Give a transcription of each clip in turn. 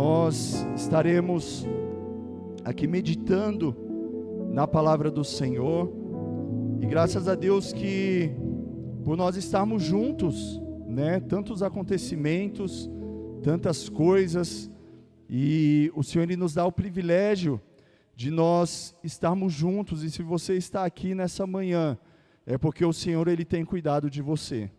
nós estaremos aqui meditando na palavra do Senhor, e graças a Deus que por nós estarmos juntos, né, tantos acontecimentos, tantas coisas, e o Senhor Ele nos dá o privilégio de nós estarmos juntos. E se você está aqui nessa manhã, é porque o Senhor Ele tem cuidado de você,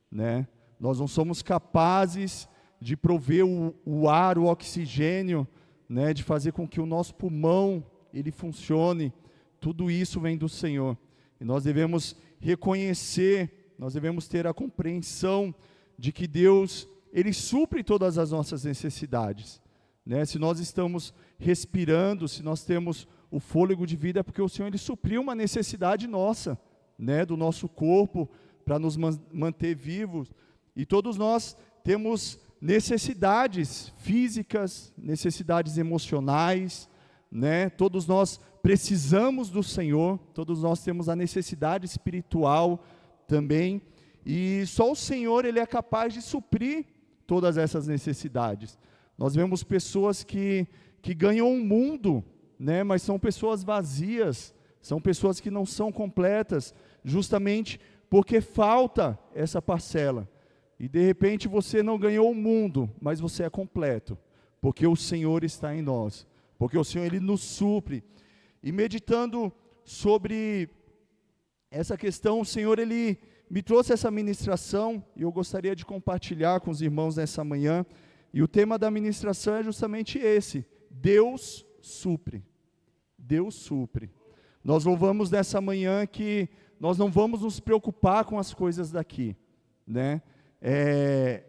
né? Nós não somos capazes de prover o ar, o oxigênio, né, de fazer com que o nosso pulmão ele funcione. Tudo isso vem do Senhor, e nós devemos reconhecer, nós devemos ter a compreensão de que Deus Ele supre todas as nossas necessidades, né? Se nós estamos respirando, se nós temos o fôlego de vida, é porque o Senhor Ele supriu uma necessidade nossa, né, do nosso corpo, para nos manter vivos. E todos nós temos necessidades físicas, necessidades emocionais, né? Todos nós precisamos do Senhor, todos nós temos a necessidade espiritual também, e só o Senhor Ele é capaz de suprir todas essas necessidades. Nós vemos pessoas que ganham um mundo, né? Mas são pessoas vazias, são pessoas que não são completas, justamente porque falta essa parcela. E de repente você não ganhou o mundo, mas você é completo, porque o Senhor está em nós, porque o Senhor Ele nos supre. E meditando sobre essa questão, o Senhor Ele me trouxe essa ministração, e eu gostaria de compartilhar com os irmãos nessa manhã. E o tema da ministração é justamente esse: Deus supre. Deus supre. Nós louvamos nessa manhã que nós não vamos nos preocupar com as coisas daqui, né? É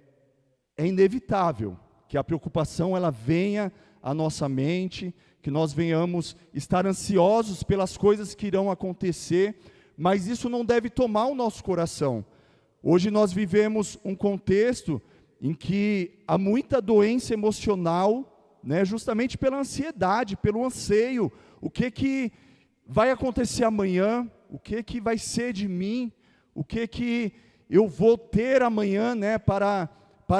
inevitável que a preocupação ela venha à nossa mente, que nós venhamos estar ansiosos pelas coisas que irão acontecer, mas isso não deve tomar o nosso coração. Hoje nós vivemos um contexto em que há muita doença emocional, né, justamente pela ansiedade, pelo anseio. O que vai acontecer amanhã? O que vai ser de mim? O que eu vou ter amanhã, né, para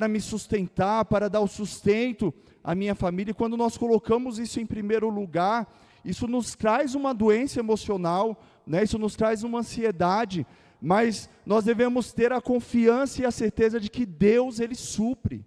me sustentar, para dar o sustento à minha família? E quando nós colocamos isso em primeiro lugar, isso nos traz uma doença emocional, né, isso nos traz uma ansiedade, mas nós devemos ter a confiança e a certeza de que Deus Ele supre,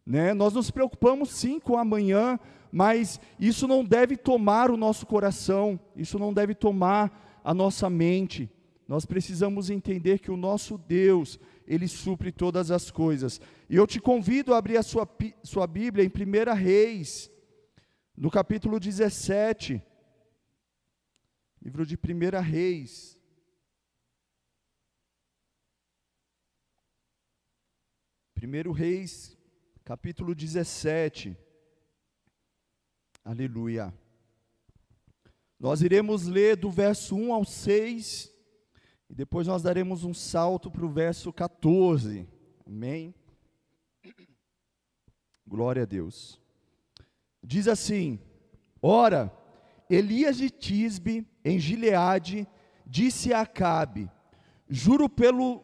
né? Nós nos preocupamos sim com amanhã, mas isso não deve tomar o nosso coração, isso não deve tomar a nossa mente. Nós precisamos entender que o nosso Deus, Ele supre todas as coisas. E eu te convido a abrir a sua Bíblia em 1 Reis, no capítulo 17, livro de 1 Reis. Primeiro Reis, capítulo 17, aleluia. Nós iremos ler do verso 1 ao 6, e depois nós daremos um salto para o verso 14, amém? Glória a Deus. Diz assim: Ora, Elias de Tisbe, em Gileade, disse a Acabe: Juro pelo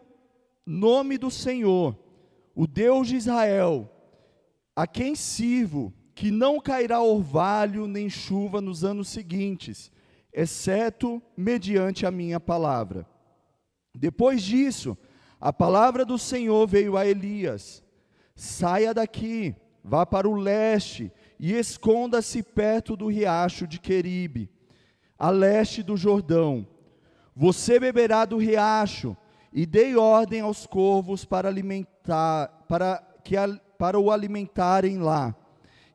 nome do Senhor, o Deus de Israel, a quem sirvo, que não cairá orvalho nem chuva nos anos seguintes, exceto mediante a minha palavra. Depois disso, a palavra do Senhor veio a Elias: Saia daqui, vá para o leste e esconda-se perto do riacho de Queribe, a leste do Jordão. Você beberá do riacho, e dei ordem aos corvos para o alimentarem lá.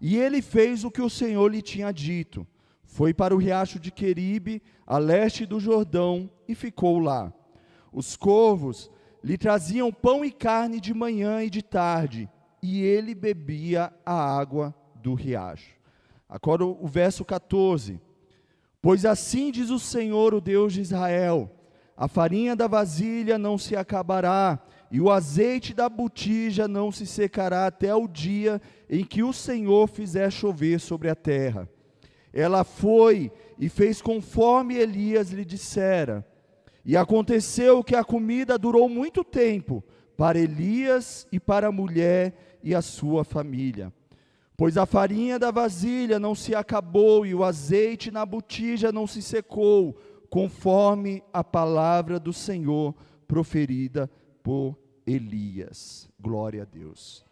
E ele fez o que o Senhor lhe tinha dito. Foi para o riacho de Queribe, a leste do Jordão, e ficou lá. Os corvos lhe traziam pão e carne de manhã e de tarde, e ele bebia a água do riacho. Agora o verso 14. Pois assim diz o Senhor, o Deus de Israel: a farinha da vasilha não se acabará, e o azeite da botija não se secará até o dia em que o Senhor fizer chover sobre a terra. Ela foi e fez conforme Elias lhe dissera. E aconteceu que a comida durou muito tempo para Elias e para a mulher e a sua família. pois a farinha da vasilha não se acabou e o azeite na botija não se secou, conforme a palavra do Senhor proferida por Elias. Glória a Deus.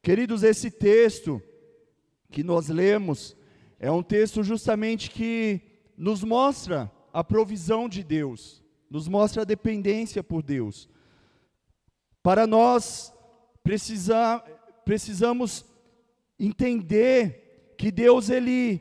Queridos, esse texto que nós lemos é um texto justamente que nos mostra a provisão de Deus, nos mostra a dependência por Deus. Para nós precisamos entender que Deus ele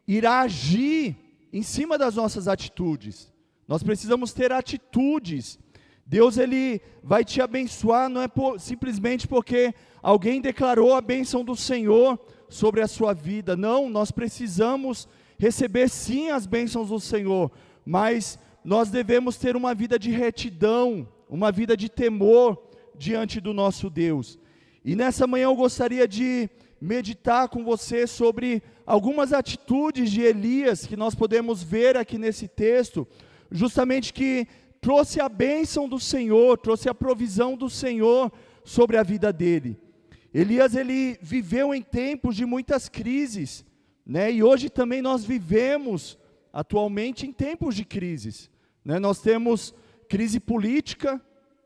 irá agir em cima das nossas atitudes. Nós precisamos ter atitudes. Deus ele vai te abençoar, não é simplesmente porque alguém declarou a bênção do Senhor sobre a sua vida. Não, nós precisamos receber sim as bênçãos do Senhor, mas nós devemos ter uma vida de retidão, uma vida de temor diante do nosso Deus. E nessa manhã eu gostaria de meditar com você sobre algumas atitudes de Elias que nós podemos ver aqui nesse texto, justamente que trouxe a bênção do Senhor, trouxe a provisão do Senhor sobre a vida dele. Elias ele viveu em tempos de muitas crises, né? E hoje também nós vivemos atualmente em tempos de crises, né? Nós temos crise política,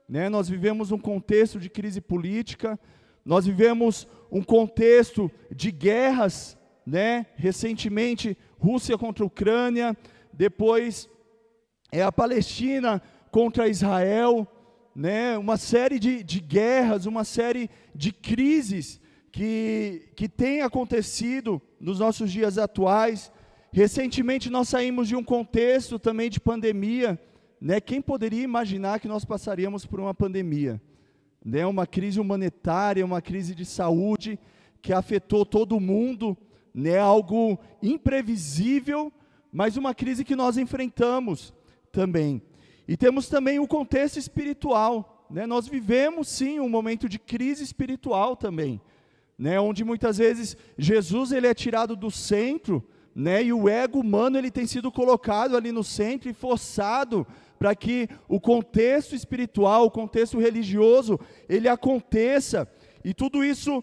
né? Nós vivemos um contexto de crise política, nós vivemos um contexto de guerras, né? Recentemente Rússia contra a Ucrânia, depois a Palestina contra Israel, né? Uma série de guerras, uma série de crises que tem acontecido nos nossos dias atuais. Recentemente nós saímos de um contexto também de pandemia, né? Quem poderia imaginar que nós passaríamos por uma pandemia, né? Uma crise humanitária, uma crise de saúde que afetou todo mundo, né? Algo imprevisível, mas uma crise que nós enfrentamos também. E temos também o contexto espiritual, né? Nós vivemos sim um momento de crise espiritual também, né? Onde muitas vezes Jesus ele é tirado do centro, né? E o ego humano ele tem sido colocado ali no centro e forçado para que o contexto espiritual, o contexto religioso, ele aconteça, e tudo isso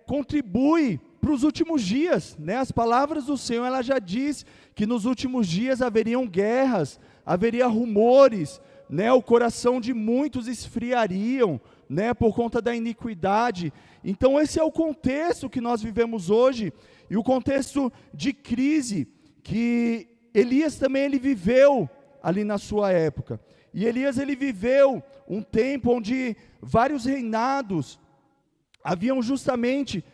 contribui para os últimos dias, né? As palavras do Senhor, ela já diz que nos últimos dias haveriam guerras, haveria rumores, né? O coração de muitos esfriariam, né? Por conta da iniquidade. Então esse é o contexto que nós vivemos hoje, e o contexto de crise que Elias também ele viveu ali na sua época. E Elias ele viveu um tempo onde vários reis haviam justamente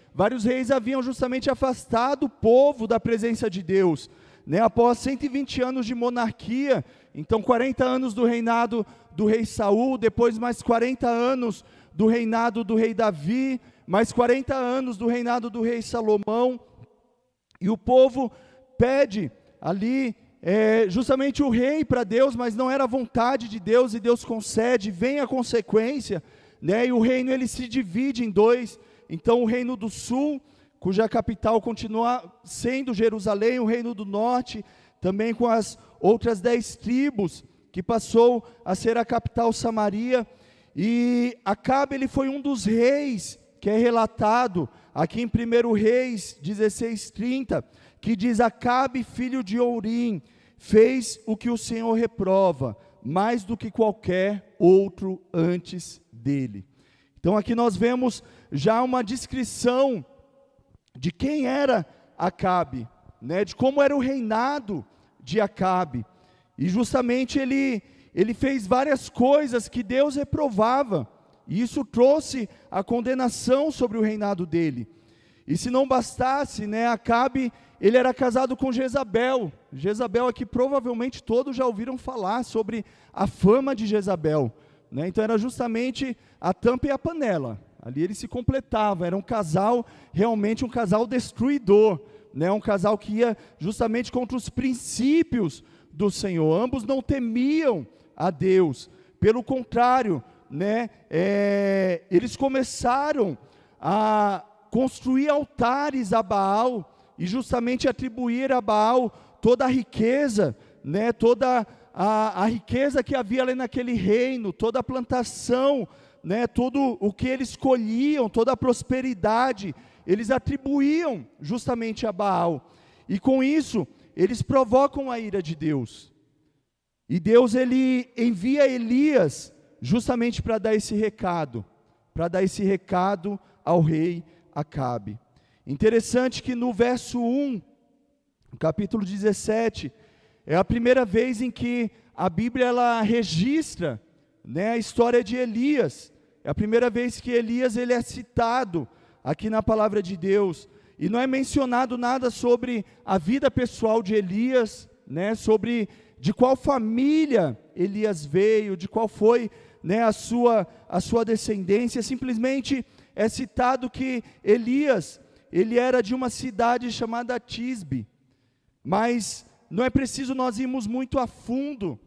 afastado o povo da presença de Deus, né? Após 120 anos de monarquia, então 40 anos do reinado do rei Saul, depois mais 40 anos do reinado do rei Davi, mais 40 anos do reinado do rei Salomão, e o povo pede ali justamente o rei para Deus, mas não era a vontade de Deus, e Deus concede, vem a consequência, né? E o reino ele se divide em dois. Então o reino do sul, cuja capital continua sendo Jerusalém, o reino do norte, também com as outras 10 tribos, que passou a ser a capital Samaria. E Acabe ele foi um dos reis, que é relatado aqui em 1 Reis 16:30, que diz: Acabe, filho de Ourim, fez o que o Senhor reprova, mais do que qualquer outro antes dele. Então aqui nós vemos já uma descrição de quem era Acabe, né? De como era o reinado de Acabe. E justamente ele fez várias coisas que Deus reprovava, e isso trouxe a condenação sobre o reinado dele. E se não bastasse, né, Acabe, ele era casado com Jezabel. Jezabel aqui provavelmente todos já ouviram falar sobre a fama de Jezabel, né? Então era justamente a tampa e a panela, ali eles se completavam, era um casal, realmente um casal destruidor, né? Um casal que ia justamente contra os princípios do Senhor. Ambos não temiam a Deus, pelo contrário, né? Eles começaram a construir altares a Baal, e justamente atribuir a Baal toda a riqueza, né? Toda a riqueza que havia ali naquele reino, toda a plantação, né? Tudo o que eles colhiam, toda a prosperidade, eles atribuíam justamente a Baal. E com isso, eles provocam a ira de Deus. E Deus, ele envia Elias justamente para dar esse recado, ao rei Acabe. Interessante que no verso 1, capítulo 17, é a primeira vez em que a Bíblia ela registra, né, a história de Elias. É a primeira vez que Elias ele é citado aqui na palavra de Deus. E não é mencionado nada sobre a vida pessoal de Elias, né, sobre de qual família Elias veio, de qual foi, né, a sua descendência. Simplesmente é citado que Elias, ele era de uma cidade chamada Tisbe. Mas não é preciso nós irmos muito a fundo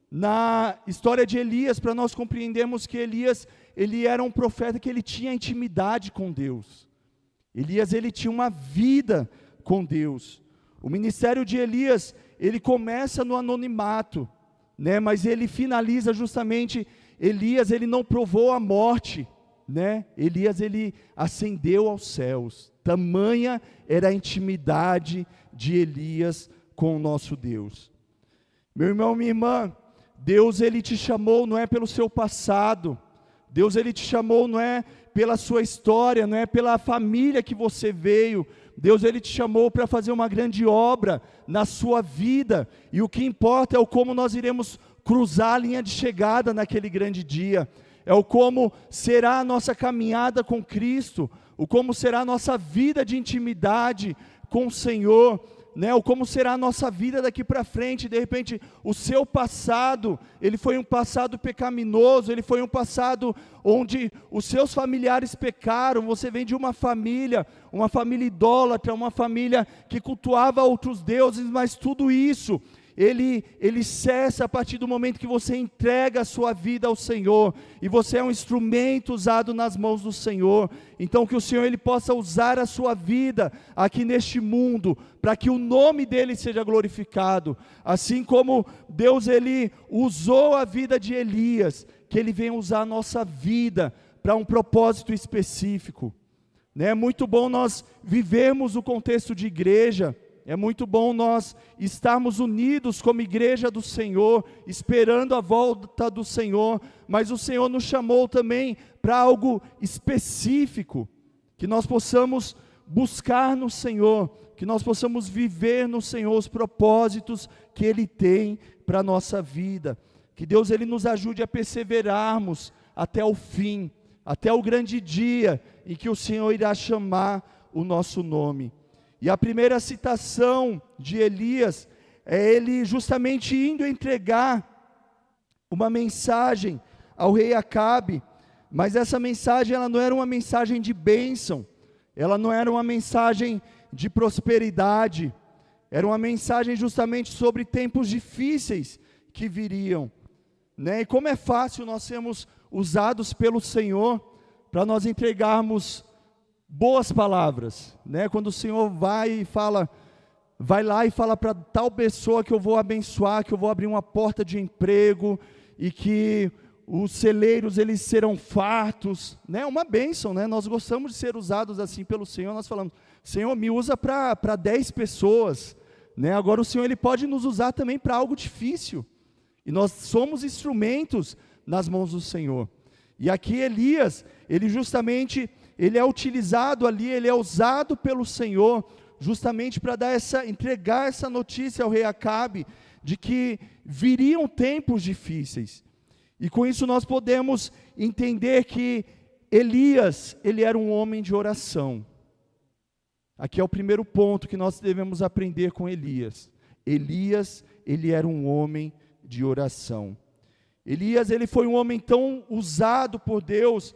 na história de Elias para nós compreendermos que Elias, ele era um profeta que ele tinha intimidade com Deus. Elias, ele tinha uma vida com Deus. O ministério de Elias, ele começa no anonimato, né? Mas ele finaliza justamente, Elias, ele não provou a morte, né? Elias, ele ascendeu aos céus. Tamanha era a intimidade de Elias com o nosso Deus. Meu irmão, minha irmã, Deus, ele te chamou não é pelo seu passado, Deus, ele te chamou não é pela sua história, não é pela família que você veio. Deus, ele te chamou para fazer uma grande obra na sua vida, e o que importa é o como nós iremos cruzar a linha de chegada naquele grande dia, é o como será a nossa caminhada com Cristo, o como será a nossa vida de intimidade com o Senhor, né? O como será a nossa vida daqui para frente. De repente, o seu passado, ele foi um passado pecaminoso, ele foi um passado onde os seus familiares pecaram, você vem de uma família idólatra, uma família que cultuava outros deuses, mas tudo isso, ele cessa a partir do momento que você entrega a sua vida ao Senhor, e você é um instrumento usado nas mãos do Senhor. Então que o Senhor ele possa usar a sua vida aqui neste mundo, para que o nome dele seja glorificado, assim como Deus ele usou a vida de Elias, que ele venha usar a nossa vida para um propósito específico, né? É muito bom nós vivermos o contexto de igreja, é muito bom nós estarmos unidos como igreja do Senhor, esperando a volta do Senhor, mas o Senhor nos chamou também para algo específico, que nós possamos buscar no Senhor, que nós possamos viver no Senhor os propósitos que Ele tem para a nossa vida, que Deus ele nos ajude a perseverarmos até o fim, até o grande dia em que o Senhor irá chamar o nosso nome. E a primeira citação de Elias é ele justamente indo entregar uma mensagem ao rei Acabe, mas essa mensagem ela não era uma mensagem de bênção, ela não era uma mensagem de prosperidade, era uma mensagem justamente sobre tempos difíceis que viriam, né? E como é fácil nós sermos usados pelo Senhor para nós entregarmos boas palavras, né? Quando o Senhor vai lá e fala para tal pessoa que eu vou abençoar, que eu vou abrir uma porta de emprego, e que os celeiros eles serão fartos, né? Uma bênção, né? Nós gostamos de ser usados assim pelo Senhor. Nós falamos: Senhor, me usa para 10 pessoas, né? Agora o Senhor ele pode nos usar também para algo difícil, e nós somos instrumentos nas mãos do Senhor. E aqui Elias, ele justamente, ele é utilizado ali, ele é usado pelo Senhor, justamente para entregar essa notícia ao rei Acabe, de que viriam tempos difíceis. E com isso nós podemos entender que Elias, ele era um homem de oração. Aqui é o primeiro ponto que nós devemos aprender com Elias. Elias, ele era um homem de oração. Elias, ele foi um homem tão usado por Deus,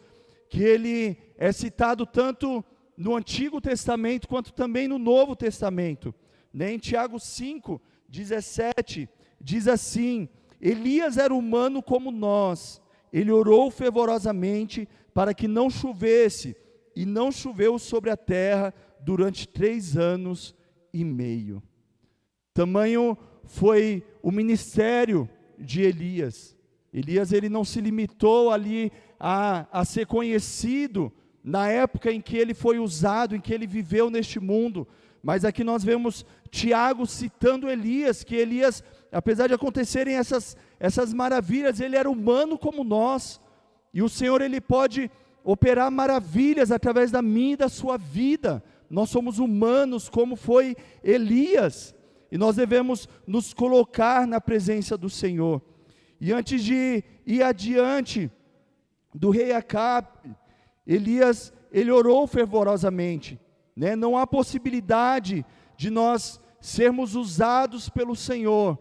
que ele é citado tanto no Antigo Testamento, quanto também no Novo Testamento, né? Em Tiago 5:17, diz assim: Elias era humano como nós, ele orou fervorosamente para que não chovesse, e não choveu sobre a terra durante 3 anos e meio. Tamanho foi o ministério de Elias. Elias ele não se limitou ali a ser conhecido, na época em que ele foi usado, em que ele viveu neste mundo. Mas aqui nós vemos Tiago citando Elias, que Elias, apesar de acontecerem essas maravilhas, ele era humano como nós, e o Senhor ele pode operar maravilhas através da minha e da sua vida. Nós somos humanos como foi Elias, e nós devemos nos colocar na presença do Senhor. E antes de ir adiante do rei Acabe, Elias, ele orou fervorosamente, né? Não há possibilidade de nós sermos usados pelo Senhor,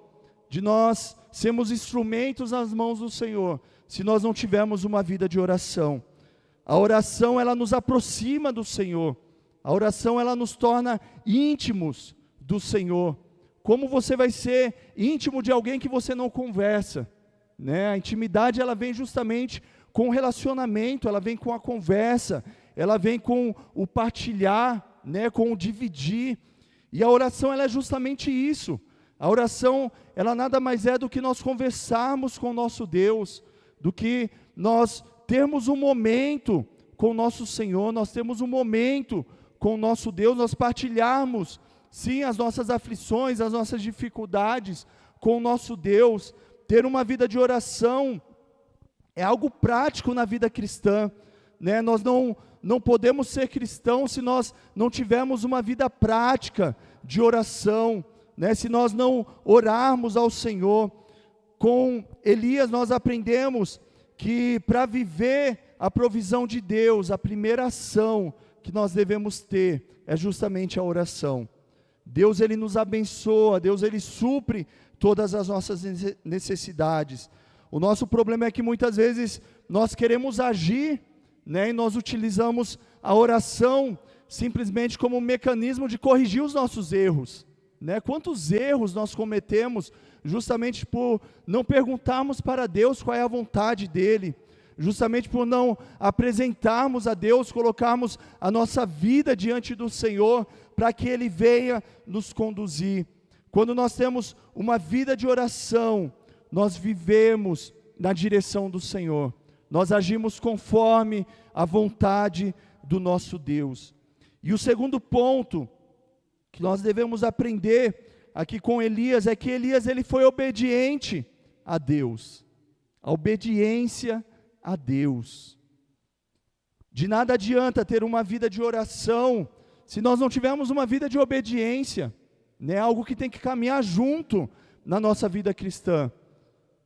de nós sermos instrumentos nas mãos do Senhor, se nós não tivermos uma vida de oração. A oração, ela nos aproxima do Senhor, a oração, ela nos torna íntimos do Senhor. Como você vai ser íntimo de alguém que você não conversa, né? A intimidade, ela vem justamente com o relacionamento, ela vem com a conversa, ela vem com o partilhar, né? Com o dividir, e a oração, ela é justamente isso. A oração, ela nada mais é do que nós conversarmos com o nosso Deus, do que nós termos um momento com o nosso Senhor, nós temos um momento com o nosso Deus, nós partilharmos, sim, as nossas aflições, as nossas dificuldades com o nosso Deus. Ter uma vida de oração é algo prático na vida cristã, né? Nós não podemos ser cristãos se nós não tivermos uma vida prática de oração, né? Se nós não orarmos ao Senhor. Com Elias nós aprendemos que para viver a provisão de Deus, a primeira ação que nós devemos ter é justamente a oração. Deus ele nos abençoa, Deus ele supre todas as nossas necessidades. O nosso problema é que muitas vezes nós queremos agir, né, e nós utilizamos a oração simplesmente como um mecanismo de corrigir os nossos erros, né? Quantos erros nós cometemos justamente por não perguntarmos para Deus qual é a vontade dEle, justamente por não apresentarmos a Deus, colocarmos a nossa vida diante do Senhor, para que Ele venha nos conduzir. Quando nós temos uma vida de oração, nós vivemos na direção do Senhor, nós agimos conforme a vontade do nosso Deus. E o segundo ponto que nós devemos aprender aqui com Elias, é que Elias ele foi obediente a Deus, a obediência a Deus. De nada adianta ter uma vida de oração, se nós não tivermos uma vida de obediência, né? Algo que tem que caminhar junto na nossa vida cristã.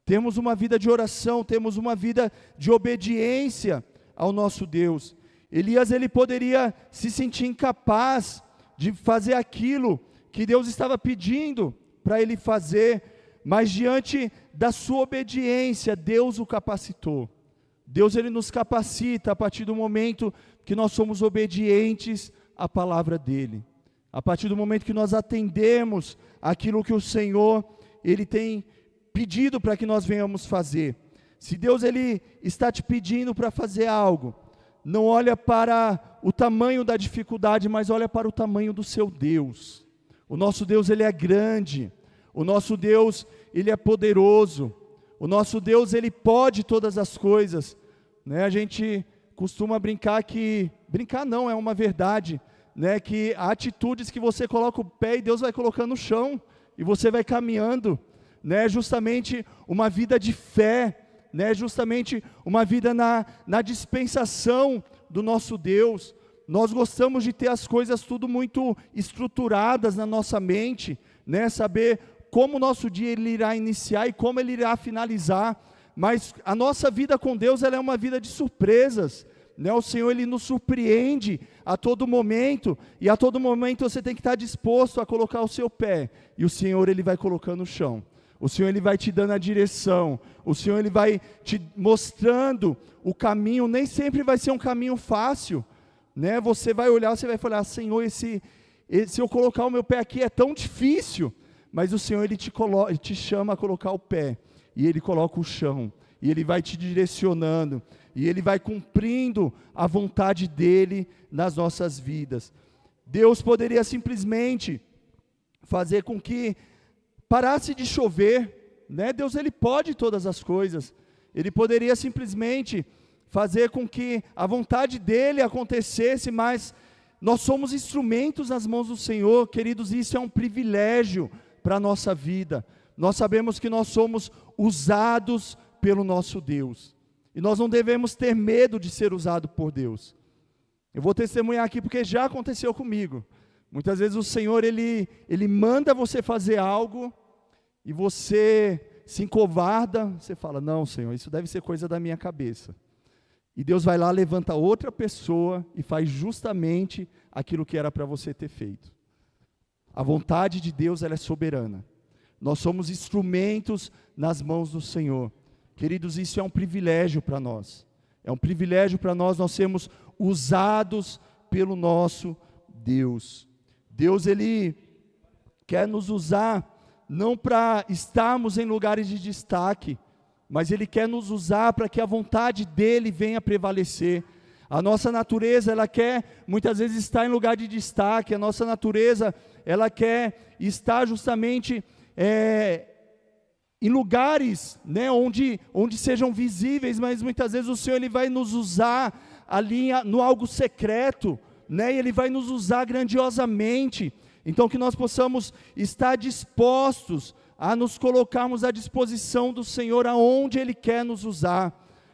Temos uma vida de oração, temos uma vida de obediência ao nosso Deus. Elias ele poderia se sentir incapaz de fazer aquilo que Deus estava pedindo para ele fazer, mas diante da sua obediência, Deus o capacitou. Deus ele nos capacita a partir do momento que nós somos obedientes à palavra dele. A partir do momento que nós atendemos aquilo que o Senhor ele tem pedido para que nós venhamos fazer. Se Deus ele está te pedindo para fazer algo, não olha para o tamanho da dificuldade, mas olha para o tamanho do seu Deus. O nosso Deus ele é grande, o nosso Deus ele é poderoso, o nosso Deus ele pode todas as coisas, né? A gente costuma brincar não, é uma verdade, né? Que há atitudes que você coloca o pé e Deus vai colocando no chão, e você vai caminhando, né? Justamente uma vida de fé, né? Justamente uma vida na dispensação do nosso Deus. Nós gostamos de ter as coisas tudo muito estruturadas na nossa mente, né? Saber como o nosso dia ele irá iniciar e como ele irá finalizar, mas a nossa vida com Deus ela é uma vida de surpresas, né? O Senhor ele nos surpreende a todo momento, e a todo momento você tem que estar disposto a colocar o seu pé, e o Senhor ele vai colocando no chão. O Senhor ele vai te dando a direção, o Senhor ele vai te mostrando o caminho. Nem sempre vai ser um caminho fácil, né? Você vai olhar, você vai falar, Senhor, se eu colocar o meu pé aqui é tão difícil, mas o Senhor ele te chama a colocar o pé, e Ele coloca o chão, e Ele vai te direcionando, e Ele vai cumprindo a vontade dEle nas nossas vidas. Deus poderia simplesmente fazer com que parasse de chover, né? Deus ele pode todas as coisas. Ele poderia simplesmente fazer com que a vontade dEle acontecesse, mas nós somos instrumentos nas mãos do Senhor, queridos, isso é um privilégio para a nossa vida. Nós sabemos que nós somos usados pelo nosso Deus, e nós não devemos ter medo de ser usado por Deus. Eu vou testemunhar aqui porque já aconteceu comigo. Muitas vezes o Senhor, Ele manda você fazer algo, e você se encovarda, você fala, não Senhor, isso deve ser coisa da minha cabeça. E Deus vai lá, levanta outra pessoa, e faz justamente aquilo que era para você ter feito. A vontade de Deus, ela é soberana. Nós somos instrumentos nas mãos do Senhor. Queridos, isso é um privilégio para nós. É um privilégio para nós sermos usados pelo nosso Deus. Deus, Ele quer nos usar, não para estarmos em lugares de destaque, mas Ele quer nos usar para que a vontade dEle venha prevalecer. A nossa natureza, ela quer muitas vezes estar em lugar de destaque, a nossa natureza, ela quer estar justamente em lugares, né, onde sejam visíveis, mas muitas vezes o Senhor, Ele vai nos usar ali no algo secreto, né, e Ele vai nos usar grandiosamente. Então que nós possamos estar dispostos a nos colocarmos à disposição do Senhor aonde Ele quer nos usar,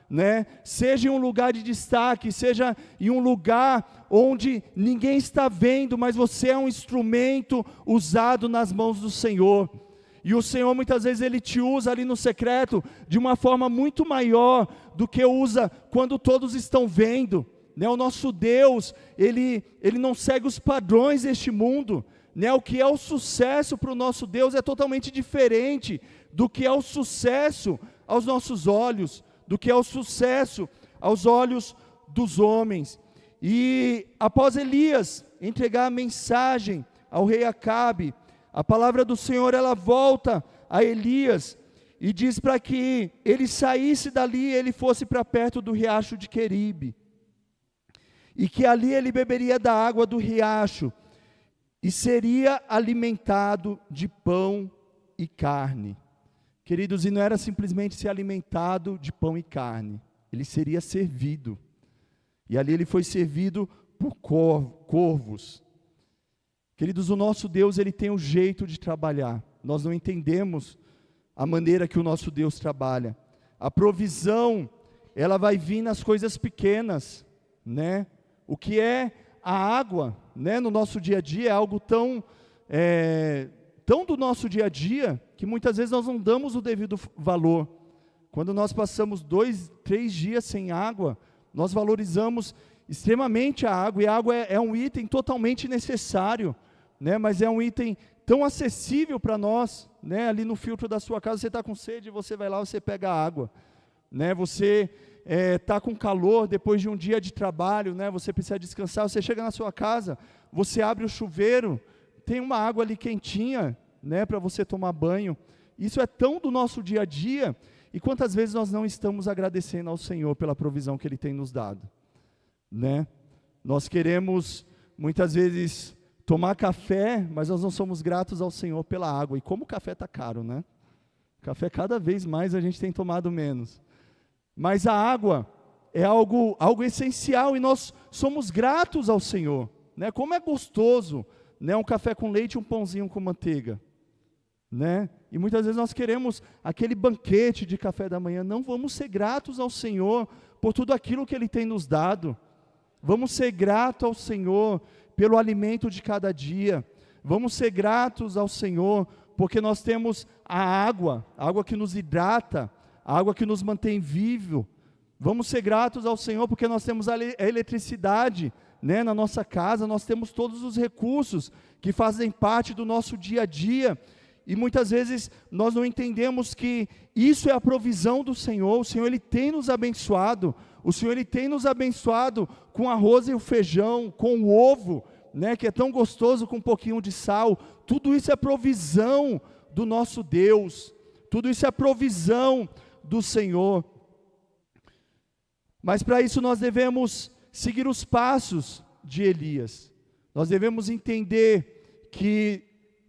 né? Seja em um lugar de destaque, seja em um lugar onde ninguém está vendo, mas você é um instrumento usado nas mãos do Senhor. E o Senhor muitas vezes Ele te usa ali no secreto de uma forma muito maior do que usa quando todos estão vendo, né? O nosso Deus, Ele não segue os padrões deste mundo, né? O que é o sucesso para o nosso Deus é totalmente diferente do que é o sucesso aos nossos olhos, do que é o sucesso aos olhos dos homens. E após Elias entregar a mensagem ao rei Acabe, a palavra do Senhor, ela volta a Elias e diz para que ele saísse dali e ele fosse para perto do riacho de Queribe, e que ali ele beberia da água do riacho, e seria alimentado de pão e carne. Queridos, e não era simplesmente ser alimentado de pão e carne, ele seria servido, e ali ele foi servido por corvos. Queridos, o nosso Deus, Ele tem um jeito de trabalhar, nós não entendemos a maneira que o nosso Deus trabalha. A provisão, ela vai vir nas coisas pequenas, né? O que é a água, né, no nosso dia a dia, é algo tão do nosso dia a dia, que muitas vezes nós não damos o devido valor. Quando nós passamos 2, 3 dias sem água, nós valorizamos extremamente a água, e a água é um item totalmente necessário, né, mas é um item tão acessível para nós, né, ali no filtro da sua casa, você está com sede, você vai lá, você pega a água, né, você está com calor depois de um dia de trabalho, né, você precisa descansar, você chega na sua casa, você abre o chuveiro, tem uma água ali quentinha, né, para você tomar banho. Isso é tão do nosso dia a dia, e quantas vezes nós não estamos agradecendo ao Senhor pela provisão que Ele tem nos dado, né? Nós queremos muitas vezes tomar café, mas nós não somos gratos ao Senhor pela água, e como o café está caro, né? Café cada vez mais a gente tem tomado menos, mas a água é algo essencial, e nós somos gratos ao Senhor, né? Como é gostoso, né, um café com leite e um pãozinho com manteiga, né? E muitas vezes nós queremos aquele banquete de café da manhã. Não, vamos ser gratos ao Senhor por tudo aquilo que Ele tem nos dado. Vamos ser gratos ao Senhor pelo alimento de cada dia. Vamos ser gratos ao Senhor porque nós temos a água que nos hidrata, a água que nos mantém vivo. Vamos ser gratos ao Senhor porque nós temos a eletricidade, né, na nossa casa. Nós temos todos os recursos que fazem parte do nosso dia a dia, e muitas vezes nós não entendemos que isso é a provisão do Senhor. O Senhor, Ele tem nos abençoado, o Senhor, Ele tem nos abençoado com arroz e o feijão, com o ovo, né, que é tão gostoso, com um pouquinho de sal. Tudo isso é provisão do nosso Deus, tudo isso é provisão do Senhor. Mas para isso nós devemos seguir os passos de Elias. Nós devemos entender que,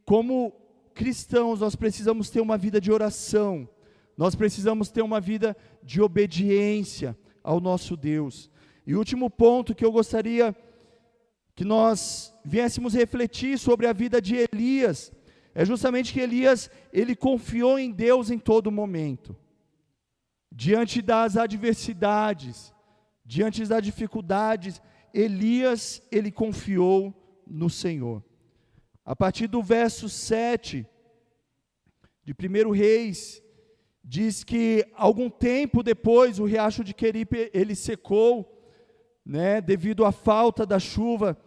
como cristãos, nós precisamos ter uma vida de oração, nós precisamos ter uma vida de obediência, ao nosso Deus. E o último ponto que eu gostaria que nós viéssemos refletir sobre a vida de Elias, é justamente que Elias, ele confiou em Deus em todo momento. Diante das adversidades, diante das dificuldades, Elias, ele confiou no Senhor. A partir do verso 7 de 1 Reis, diz que algum tempo depois o riacho de Queripe, ele secou, devido à falta da chuva,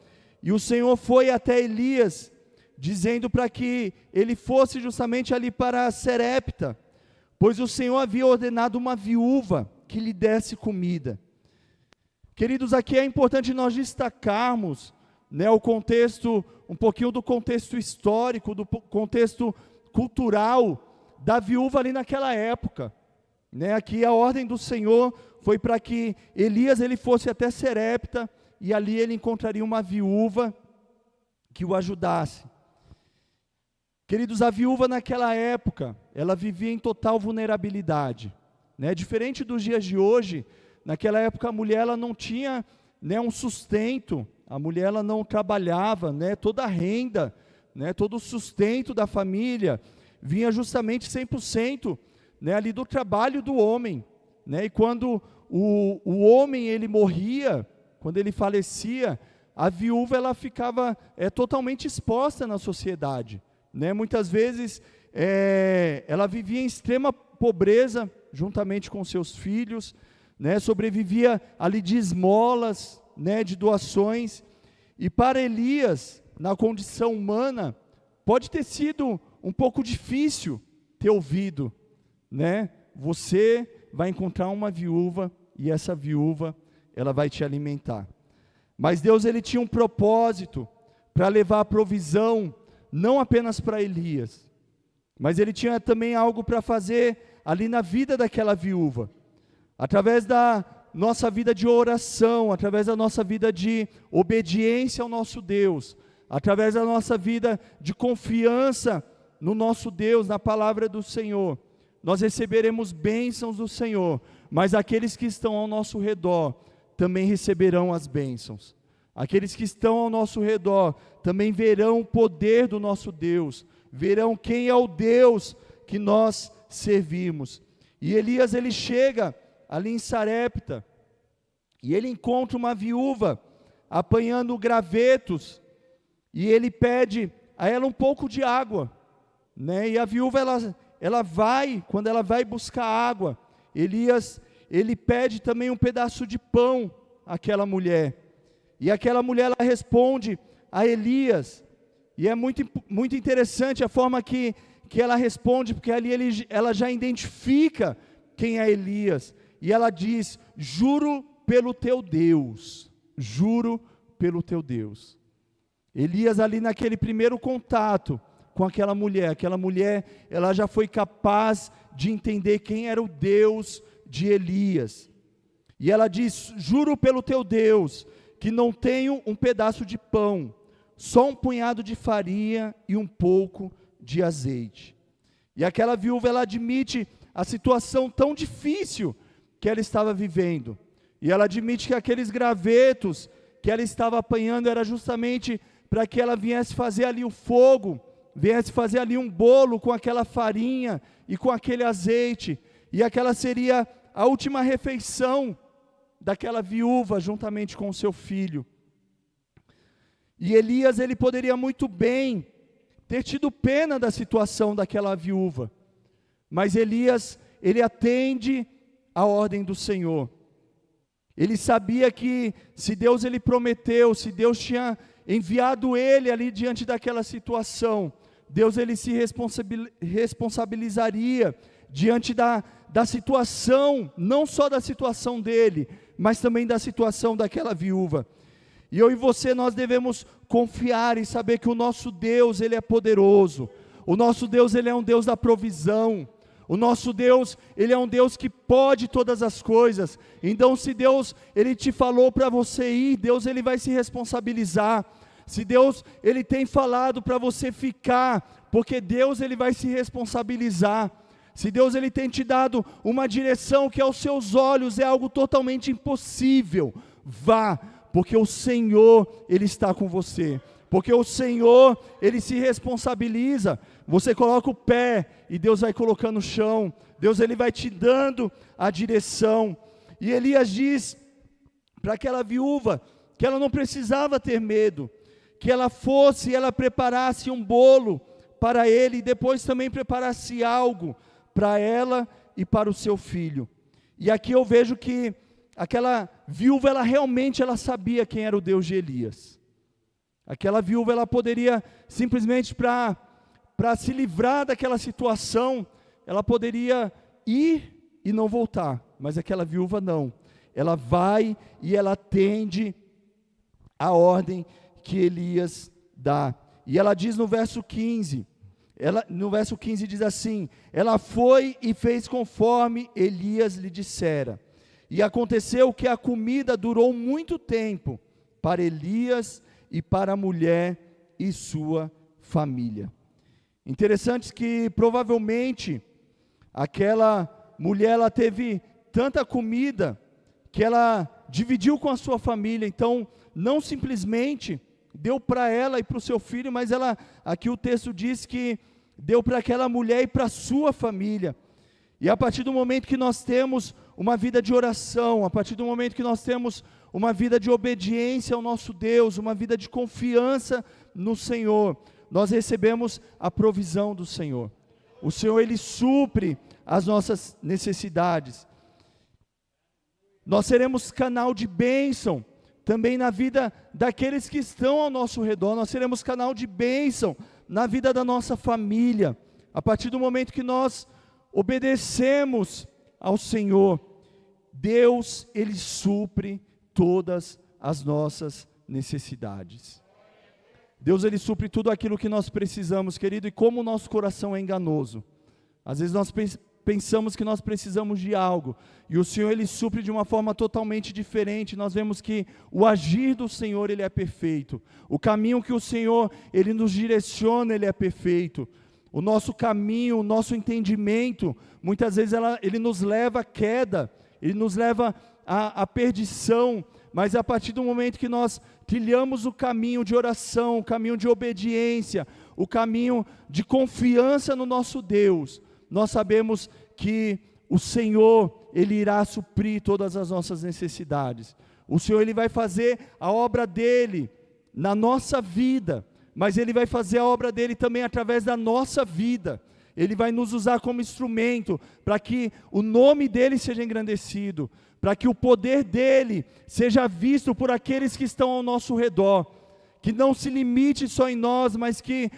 e o Senhor foi até Elias, dizendo para que ele fosse justamente ali para Serepta, pois o Senhor havia ordenado uma viúva que lhe desse comida. Queridos, aqui é importante nós destacarmos, o contexto, um pouquinho do contexto histórico, do contexto cultural da viúva ali naquela época. Aqui a ordem do Senhor foi para que Elias ele fosse até Serepta, e ali ele encontraria uma viúva que o ajudasse. Queridos, a viúva naquela época, ela vivia em total vulnerabilidade. Diferente dos dias de hoje, naquela época a mulher ela não tinha um sustento, a mulher ela não trabalhava, toda a renda, todo o sustento da família vinha justamente 100% ali do trabalho do homem. E quando o homem ele morria, quando ele falecia, a viúva ela ficava totalmente exposta na sociedade. Muitas vezes ela vivia em extrema pobreza juntamente com seus filhos, sobrevivia ali de esmolas, de doações. E para Elias, na condição humana, pode ter sido um pouco difícil ter ouvido, você vai encontrar uma viúva e essa viúva ela vai te alimentar. Mas Deus ele tinha um propósito para levar a provisão não apenas para Elias, mas ele tinha também algo para fazer ali na vida daquela viúva. Através da nossa vida de oração, através da nossa vida de obediência ao nosso Deus, através da nossa vida de confiança no nosso Deus, na palavra do Senhor, nós receberemos bênçãos do Senhor, mas aqueles que estão ao nosso redor também receberão as bênçãos. Aqueles que estão ao nosso redor também verão o poder do nosso Deus, verão quem é o Deus que nós servimos. E Elias ele chega ali em Sarepta, e ele encontra uma viúva apanhando gravetos, e ele pede a ela um pouco de água, e a viúva ela vai, quando ela vai buscar água, Elias ele pede também um pedaço de pão àquela mulher, e aquela mulher ela responde a Elias, e é muito interessante a forma que ela responde, porque ali ela já identifica quem é Elias, e ela diz: juro pelo teu Deus, juro pelo teu Deus. Elias ali naquele primeiro contato com aquela mulher ela já foi capaz de entender quem era o Deus de Elias, e ela diz: juro pelo teu Deus, que não tenho um pedaço de pão, só um punhado de farinha e um pouco de azeite. E aquela viúva ela admite a situação tão difícil que ela estava vivendo, e ela admite que aqueles gravetos que ela estava apanhando era justamente para que ela viesse fazer ali o fogo, viesse fazer ali um bolo com aquela farinha e com aquele azeite, e aquela seria a última refeição daquela viúva juntamente com o seu filho. E Elias ele poderia muito bem ter tido pena da situação daquela viúva, mas Elias ele atende a ordem do Senhor. Ele sabia que se Deus ele prometeu, se Deus tinha enviado ele ali diante daquela situação, Deus ele se responsabilizaria diante da situação, não só da situação dele, mas também da situação daquela viúva. E eu e você, nós devemos confiar e saber que o nosso Deus, ele é poderoso. O nosso Deus, ele é um Deus da provisão. O nosso Deus, ele é um Deus que pode todas as coisas. Então, se Deus, ele te falou para você ir, Deus, ele vai se responsabilizar. Se Deus, ele tem falado para você ficar, porque Deus, ele vai se responsabilizar. se Deus ele tem te dado uma direção que aos seus olhos é algo totalmente impossível, vá, porque o Senhor, Ele está com você, porque o Senhor, Ele se responsabiliza. Você coloca o pé e Deus vai colocando o chão, Deus ele vai te dando a direção. E Elias diz para aquela viúva que ela não precisava ter medo, que ela fosse e ela preparasse um bolo para ele, e depois também preparasse algo para ela e para o seu filho. E aqui eu vejo que aquela viúva, ela realmente sabia quem era o Deus de Elias. Aquela viúva, ela poderia simplesmente para se livrar daquela situação, ela poderia ir e não voltar, mas aquela viúva não. Ela vai e ela atende a ordem que Elias dá. E ela diz no verso 15, no verso 15 diz assim: ela foi e fez conforme Elias lhe dissera. E aconteceu que a comida durou muito tempo para Elias e para a mulher e sua família. Interessante que provavelmente aquela mulher, ela teve tanta comida que ela dividiu com a sua família. Então não simplesmente deu para ela e para o seu filho, mas aqui o texto diz que deu para aquela mulher e para a sua família. E a partir do momento que nós temos uma vida de oração, a partir do momento que nós temos uma vida de obediência ao nosso Deus, uma vida de confiança no Senhor, nós recebemos a provisão do Senhor. O Senhor, Ele supre as nossas necessidades. Nós seremos canal de bênção também na vida daqueles que estão ao nosso redor. Nós seremos canal de bênção na vida da nossa família, a partir do momento que nós obedecemos ao Senhor. Deus, Ele supre todas as nossas necessidades. Deus, Ele supre tudo aquilo que nós precisamos, querido, e como o nosso coração é enganoso. Às vezes nós pensamos que nós precisamos de algo, e o Senhor, Ele supre de uma forma totalmente diferente. Nós vemos que o agir do Senhor, Ele é perfeito. O caminho que o Senhor, Ele nos direciona, Ele é perfeito. O nosso caminho, o nosso entendimento, muitas vezes Ele nos leva à queda, Ele nos leva à perdição, mas a partir do momento que nós trilhamos o caminho de oração, o caminho de obediência, o caminho de confiança no nosso Deus, nós sabemos que o Senhor, Ele irá suprir todas as nossas necessidades. O Senhor, Ele vai fazer a obra dEle na nossa vida, mas Ele vai fazer a obra dEle também através da nossa vida. Ele vai nos usar como instrumento para que o nome dEle seja engrandecido, para que o poder dEle seja visto por aqueles que estão ao nosso redor, que não se limite só em nós, mas que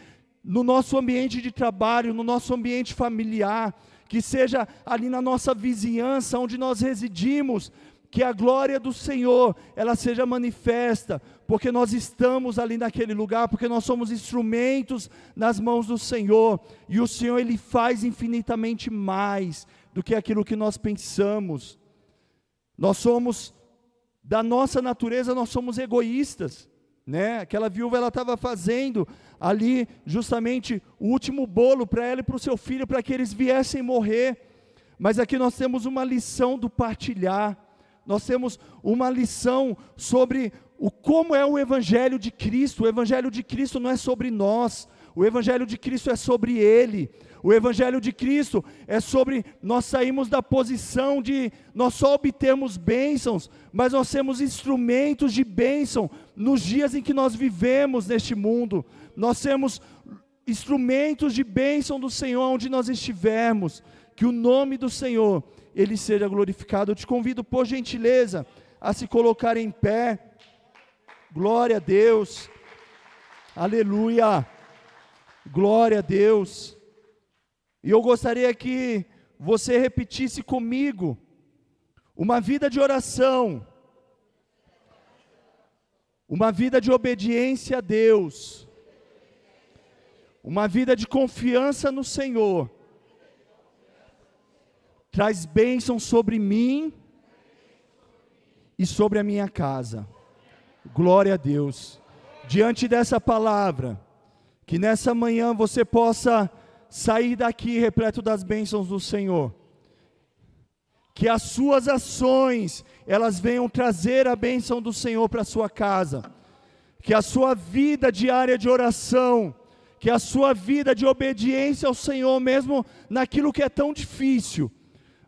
no nosso ambiente de trabalho, no nosso ambiente familiar, que seja ali na nossa vizinhança, onde nós residimos, que a glória do Senhor, ela seja manifesta, porque nós estamos ali naquele lugar, porque nós somos instrumentos nas mãos do Senhor, e o Senhor, Ele faz infinitamente mais do que aquilo que nós pensamos. Nós somos, da nossa natureza, nós somos egoístas, né? Aquela viúva, ela estava fazendo ali justamente o último bolo para ela e para o seu filho, para que eles viessem morrer, mas aqui nós temos uma lição do partilhar, nós temos uma lição sobre como é o Evangelho de Cristo. O Evangelho de Cristo não é sobre nós, o Evangelho de Cristo é sobre Ele. O Evangelho de Cristo é sobre nós sairmos da posição de nós só obtermos bênçãos, mas nós sermos instrumentos de bênção nos dias em que nós vivemos neste mundo. Nós sermos instrumentos de bênção do Senhor onde nós estivermos. Que o nome do Senhor, Ele seja glorificado. Eu te convido, por gentileza, a se colocar em pé. Glória a Deus. Aleluia. Glória a Deus. E eu gostaria que você repetisse comigo uma vida de oração, uma vida de obediência a Deus, uma vida de confiança no Senhor, traz bênção sobre mim e sobre a minha casa. Glória a Deus. Diante dessa palavra, que nessa manhã você possa sair daqui repleto das bênçãos do Senhor. Que as suas ações, elas venham trazer a bênção do Senhor para a sua casa. Que a sua vida diária de oração, que a sua vida de obediência ao Senhor, mesmo naquilo que é tão difícil,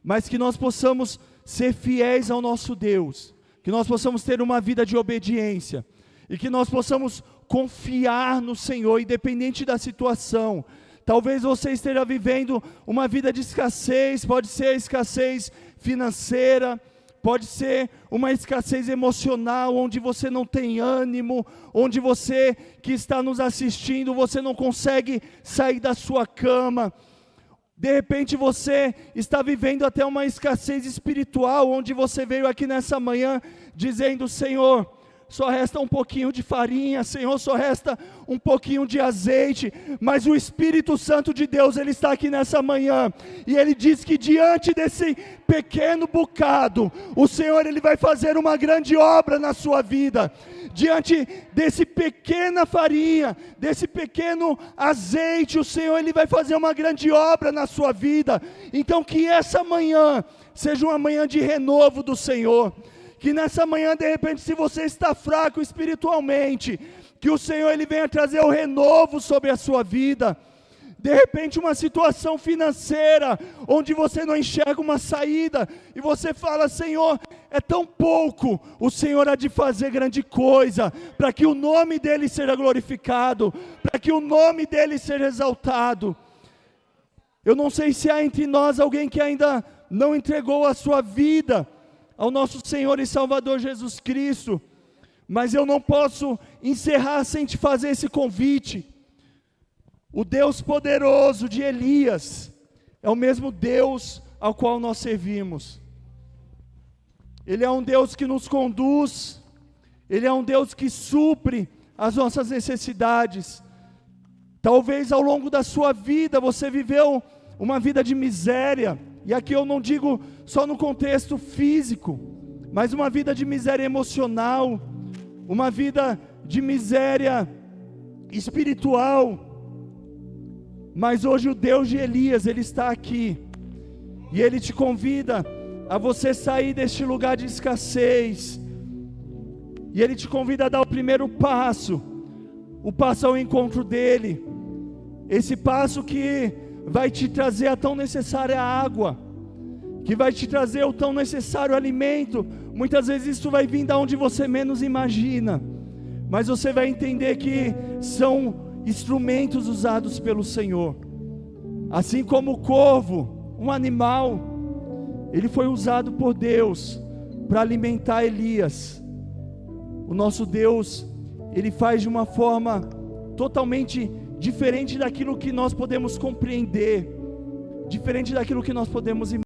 mas que nós possamos ser fiéis ao nosso Deus, que nós possamos ter uma vida de obediência, e que nós possamos confiar no Senhor, independente da situação. Talvez você esteja vivendo uma vida de escassez, pode ser escassez financeira, pode ser uma escassez emocional, onde você não tem ânimo, onde você que está nos assistindo, você não consegue sair da sua cama. De repente você está vivendo até uma escassez espiritual, onde você veio aqui nessa manhã dizendo: Senhor, só resta um pouquinho de farinha, Senhor, só resta um pouquinho de azeite, mas o Espírito Santo de Deus, Ele está aqui nessa manhã, e Ele diz que diante desse pequeno bocado, o Senhor, Ele vai fazer uma grande obra na sua vida. Diante desse pequena farinha, desse pequeno azeite, o Senhor, Ele vai fazer uma grande obra na sua vida. Então que essa manhã seja uma manhã de renovo do Senhor. Que nessa manhã, de repente, se você está fraco espiritualmente, que o Senhor, Ele venha trazer o renovo sobre a sua vida. De repente, uma situação financeira, onde você não enxerga uma saída, e você fala: Senhor, é tão pouco, o Senhor há de fazer grande coisa, para que o nome dEle seja glorificado, para que o nome dEle seja exaltado. Eu não sei se há entre nós alguém que ainda não entregou a sua vida ao nosso Senhor e Salvador Jesus Cristo, mas eu não posso encerrar sem te fazer esse convite. O Deus poderoso de Elias é o mesmo Deus ao qual nós servimos. Ele é um Deus que nos conduz, Ele é um Deus que supre as nossas necessidades. Talvez ao longo da sua vida você viveu uma vida de miséria, e aqui eu não digo só no contexto físico, mas uma vida de miséria emocional, uma vida de miséria espiritual. Mas hoje o Deus de Elias, Ele está aqui, e Ele te convida a você sair deste lugar de escassez, e Ele te convida a dar o primeiro passo, o passo ao encontro dEle, esse passo que vai te trazer a tão necessária água, que vai te trazer o tão necessário alimento. Muitas vezes isso vai vir da onde você menos imagina, mas você vai entender que são instrumentos usados pelo Senhor. Assim como o corvo, um animal, ele foi usado por Deus para alimentar Elias. O nosso Deus, Ele faz de uma forma totalmente diferente daquilo que nós podemos compreender, diferente daquilo que nós podemos imaginar.